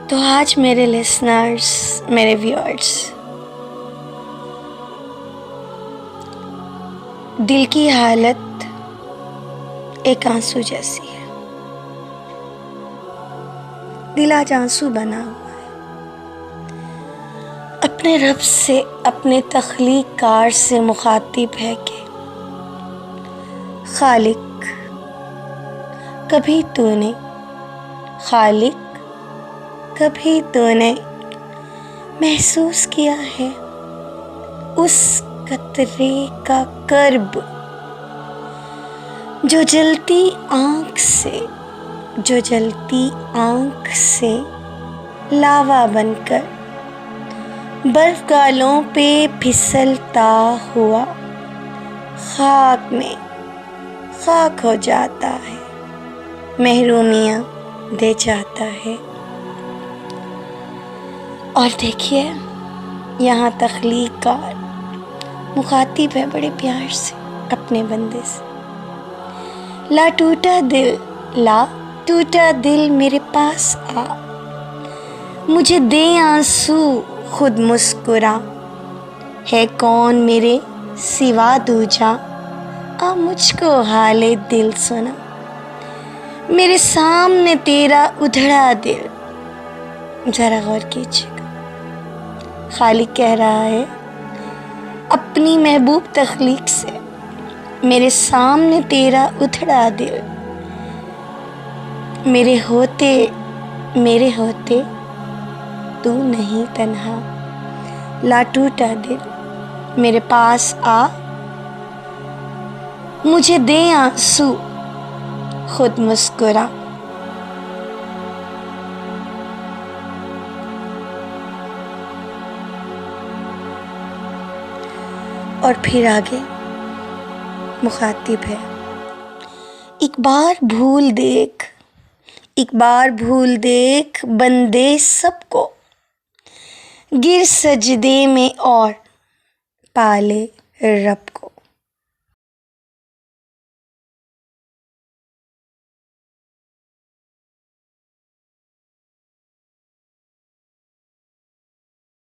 تو آج میرے لسنرز، میرے ویورز، دل کی حالت ایک آنسو جیسی ہے. دل آج آنسو بنا ہوا ہے. اپنے رب سے، اپنے تخلیق کار سے مخاطب ہے کہ خالق کبھی تو نے، خالق کبھی تو نے محسوس کیا ہے اس قطرے کا کرب جو جلتی آنکھ سے لاوا بن کر برف گالوں پہ پھسلتا ہوا خاک میں خاک ہو جاتا ہے، محرومیاں دے جاتا ہے. اور دیکھیے یہاں تخلیق کار مخاطب ہے بڑے پیار سے اپنے بندے سے. لا ٹوٹا دل میرے پاس آ، مجھے دے آنسو خود مسکرا، ہے کون میرے سوا دوجا، آ مجھ کو حال دل سنا. میرے سامنے تیرا ادھڑا دل، ذرا غور کیجیے گا. خالق کہہ رہا ہے اپنی محبوب تخلیق سے، میرے سامنے تیرا ادھڑا دل، میرے ہوتے تو نہیں تنہا. لا ٹوٹا دل میرے پاس آ، مجھے دے آنسو خود مسکرا. اور پھر آگے مخاطب ہے ایک بار بھول دیکھ بندے سب کو، گر سجدے میں اور پالے رب